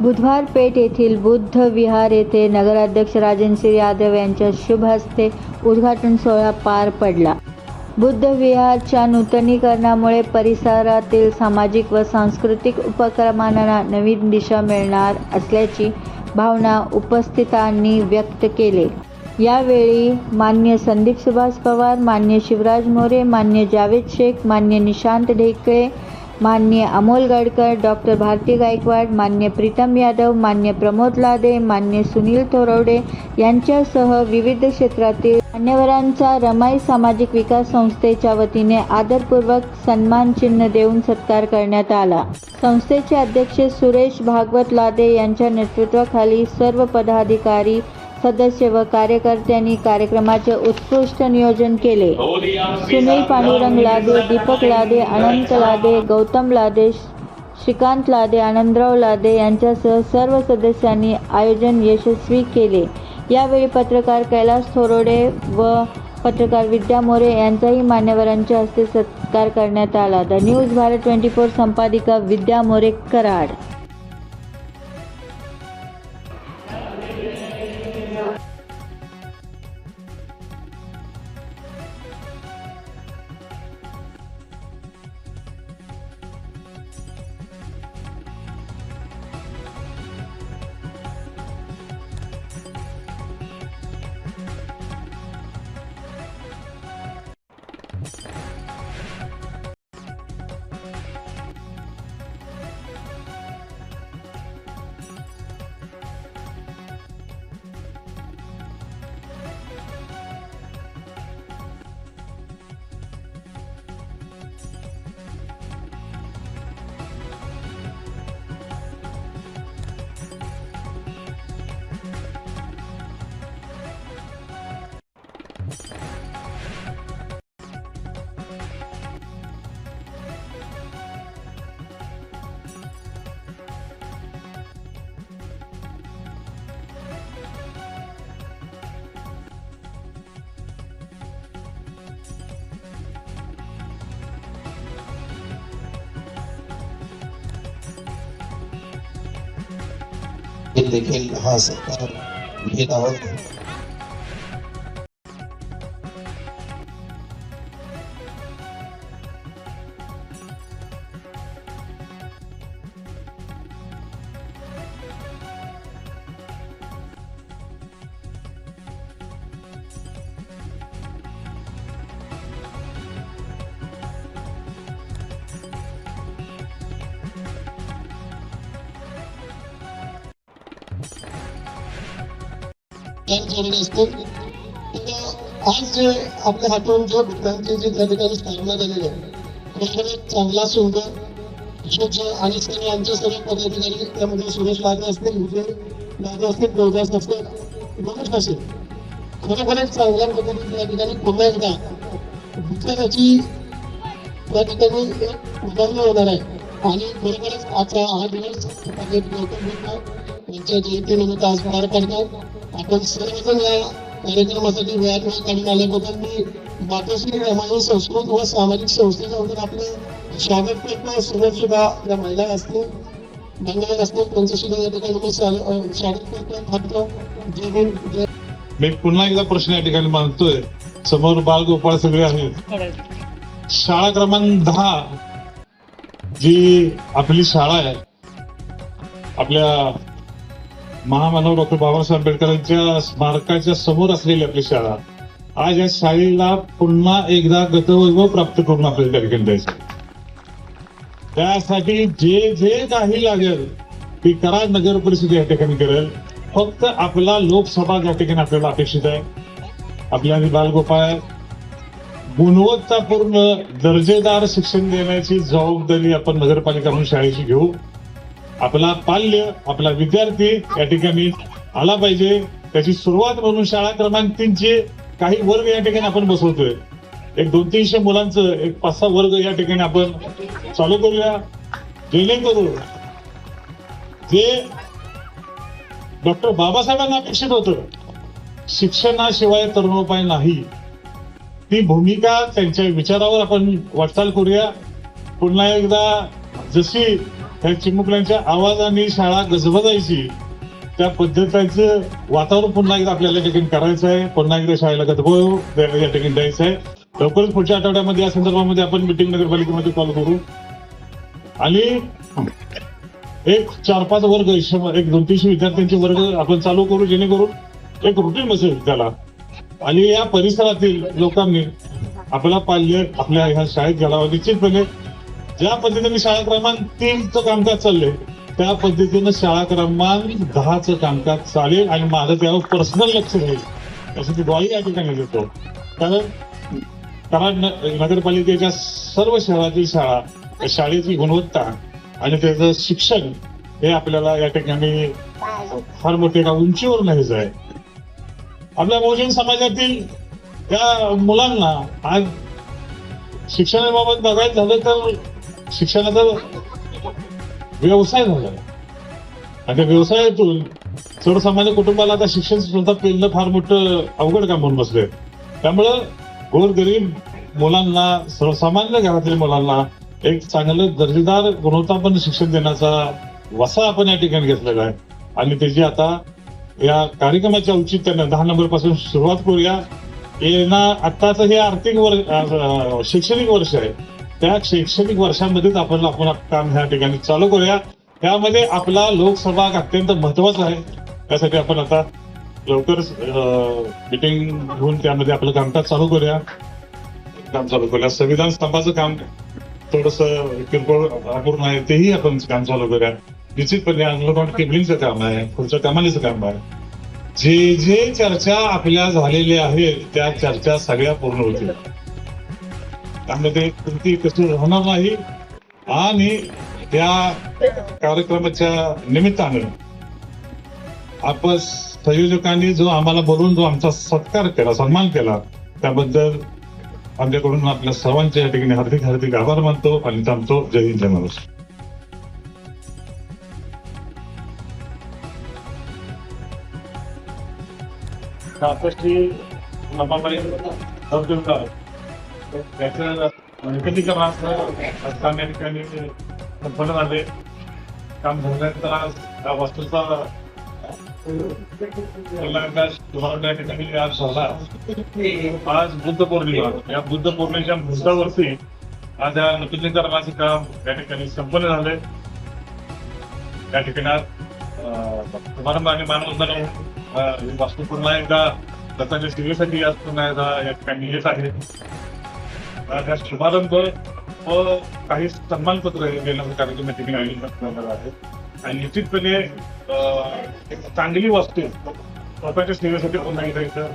बुधवार पेठ येथील बुद्ध विहार येथे नगराध्यक्ष राजनसिंह यादव यांच्या शुभ हस्ते उद्घाटन सोहळा पार पडला. बुद्ध विहारच्या नूतनीकरणामुळे परिसरातील सामाजिक व सांस्कृतिक उपक्रमांना नवीन दिशा मिळणार असल्याची भावना उपस्थितांनी व्यक्त केली. यावेळी मान्य संदीप सुभाष पवार, मान्य शिवराज मोरे, मान्य जावेद शेख, मान्य निशांत ढेकळे, मान्य अमोल गडकर, डॉक्टर भारती गायकवाड, मान्य प्रीतम यादव, मान्य प्रमोद लादे, मान्य सुनील थोरवडे यांच्यासह विविध क्षेत्रातील मान्यवरांचा रमाई सामाजिक विकास संस्थेच्या वतीने आदरपूर्वक सन्मानचिन्ह देऊन सत्कार करण्यात आला. संस्थेचे अध्यक्ष सुरेश भागवत लादे यांच्या नेतृत्वाखाली सर्व पदाधिकारी, सदस्य व कार्यकर्त्यांनी कार्यक्रमाचे उत्कृष्ट नियोजन केले. सुनील पांडुरंग लादे, दीपक लादे, अनंत लादे, गौतम लादे, श्रीकांत लादे, आनंदराव लादे यांच्यासह सर्व सदस्यांनी आयोजन यशस्वी केले. यावेळी पत्रकार कैलास थोरवडे व पत्रकार विद्या मोरे यांचाही मान्यवरांच्या हस्ते सत्कार करण्यात आला. द न्यूज भारत 24 संपादिका विद्या मोरे, कराड. देखील हा सत्कार घेत आहोत. आज जे आपल्या हातून जो बुद्धांची जी त्या ठिकाणी स्थापना झालेली आहे, चांगला सुंदर आणि आमचे सर्व पदाधिकारी, त्यामध्ये सुरेश लादे असतील, विजय लादे असतील, देवदास असतील, मनोज असेल, खरोखरच चांगल्या पद्धतीने त्या ठिकाणी पुन्हा एकदा बुद्धाची त्या ठिकाणी एक उदाहरण होणार आहे. आणि खरोखरच आजचा हा दिवस गौतम बुद्ध यांच्या जयंतीनिमित्त आज पार पडतात. आपण सर्वजण या कार्यक्रमासाठी वेळात वेळ काढून आल्याबद्दल मी मातोश्री रमाई संस्कृत व सामाजिक संस्थेच्या वतीने आपलं स्वागत करतो. सोबत सुद्धा या महिला असतील, मंडळ असतील, त्यांचं सुद्धा या ठिकाणी मी स्वागत करतो. मी पुन्हा एकदा प्रश्न या ठिकाणी मांडतोय. समोर बालगोपाळ सगळे आहेत. शाळा क्रमांक 10 जी आपली शाळा आहे, आपल्या महामानव डॉक्टर बाबासाहेब आंबेडकरांच्या स्मारकाच्या समोर असलेली आपली शाळा, आज या शाळेला पुन्हा एकदा गतवैभव प्राप्त करून आपल्याला त्या ठिकाणी द्यायचं. त्यासाठी जे जे काही लागेल ती कराड नगर परिषद या ठिकाणी करेल. फक्त आपला लोकसभा या ठिकाणी आपल्याला अपेक्षित आहे. आपल्या बालगोपाळ गुणवत्तापूर्ण दर्जेदार शिक्षण देण्याची जबाबदारी आपण नगरपालिका म्हणून शाळेची घेऊ. आपला पाल्य, आपला विद्यार्थी या ठिकाणी आला पाहिजे. त्याची सुरुवात म्हणून शाळा क्रमांक 3चे काही वर्ग या ठिकाणी आपण बसवतोय. एक 200-300 मुलांचं एक 5-6 वर्ग या ठिकाणी आपण चालू करूया, जेणेकरून जे डॉक्टर बाबासाहेबांना अपेक्षित होतं, शिक्षणाशिवाय तरुणोपाय नाही, ती भूमिका त्यांच्या विचारावर आपण वाटचाल करूया. पुन्हा एकदा जशी ह्या चिमुकल्यांच्या आवाजाने शाळा गजबजायची, त्या पद्धतीचं वातावरण पुन्हा एकदा आपल्याला या ठिकाणी करायचं आहे. पुन्हा एकदा शाळेला गजबज या ठिकाणी द्यायचं आहे. लवकरच पुढच्या आठवड्यामध्ये या संदर्भामध्ये आपण मिटिंग नगरपालिकेमध्ये कॉल करू आणि एक 4-5 वर्ग, एक 200-300 विद्यार्थ्यांचे वर्ग आपण चालू करू, जेणेकरून एक रुटीन बसेल त्याला. आणि या परिसरातील लोकांनी आपला पाल्य आपल्या ह्या शाळेत घालावं. निश्चितपणे ज्या पद्धतीने शाळा क्रमांक 3चं कामकाज चाललंय त्या पद्धतीनं शाळा क्रमांक 10चं कामकाज चालेल आणि माझं त्यावर पर्सनल लक्ष राहील अशी ती ग्वाही या ठिकाणी देतो. कारण नगरपालिकेच्या सर्व शहरातील शाळा, शाळेची गुणवत्ता आणि त्याचं शिक्षण हे आपल्याला या ठिकाणी फार मोठे एका उंचीवर न्यायचं आहे. आपल्या बहुजन समाजातील त्या मुलांना आज शिक्षणाबाबत बघायचं झालं तर शिक्षणाचा व्यवसाय झाला आणि त्या व्यवसायातून सर्वसामान्य कुटुंबाला आता शिक्षण सुद्धा पेलणं फार मोठं अवघड काम होऊन बसलंय. त्यामुळं गोरगरीब मुलांना, सर्वसामान्य घरातील मुलांना एक चांगलं दर्जेदार गुणवत्तापन्न शिक्षण देण्याचा वसा आपण या ठिकाणी घेतलेला आहे आणि त्याची आता या कार्यक्रमाच्या औचित्यानं 10 नंबर पासून सुरुवात करूया. आत्ताचं हे आर्थिक वर्ष, शैक्षणिक वर्ष आहे, त्या शैक्षणिक वर्षामध्येच आपण काम ह्या ठिकाणी चालू करूया. त्यामध्ये आपला लोकसहभाग अत्यंत महत्वाचा आहे. त्यासाठी आपण आता लवकरच मिटिंग घेऊन त्यामध्ये आपलं कामकाज चालू करूया. संविधान स्तंभाचं काम थोडस किरकोळ अपूर्ण आहे, तेही आपण काम चालू करूया. निश्चितपणे अंडरग्राउंड केबलिंगचं काम आहे, पुढच्या कमानीचं काम आहे. जे जे चर्चा आपल्या झालेल्या आहेत त्या चर्चा सगळ्या पूर्ण होतील. त्यामध्ये कोणती कसर होणार नाही आणि त्या कार्यक्रमाच्या निमित्तानं आपण संयोजकांनी जो आम्हाला बोलून जो आमचा सत्कार केला, सन्मान केला, त्याबद्दल आमच्याकडून आपल्या सर्वांच्या या ठिकाणी हार्दिक हार्दिक आभार मानतो आणि थांबतो. जय हिंद, जय महाराष्ट्र. काम झाल्यानंतर आज या वस्तूचा आज बुद्ध पौर्णिमा, या बुद्ध पौर्णिमेच्या मुहूर्तावरती आज या नूतनीकरणाचे काम या ठिकाणी संपन्न झाले. या ठिकाणी शुभारंभ आणि मानवंदना वास्तू पुन्हा एकदा दत्ताच्या सेवेसाठी आज पुन्हा एकदा या ठिकाणी येत आहे. त्या शुभारंभ व काही सन्मानपत्र देण्याचा कार्यक्रम या ठिकाणी आयोजित करण्यात आहे आणि निश्चितपणे एक चांगली वास्तू स्वतःच्या सेवेसाठी पुन्हा एकदा इथं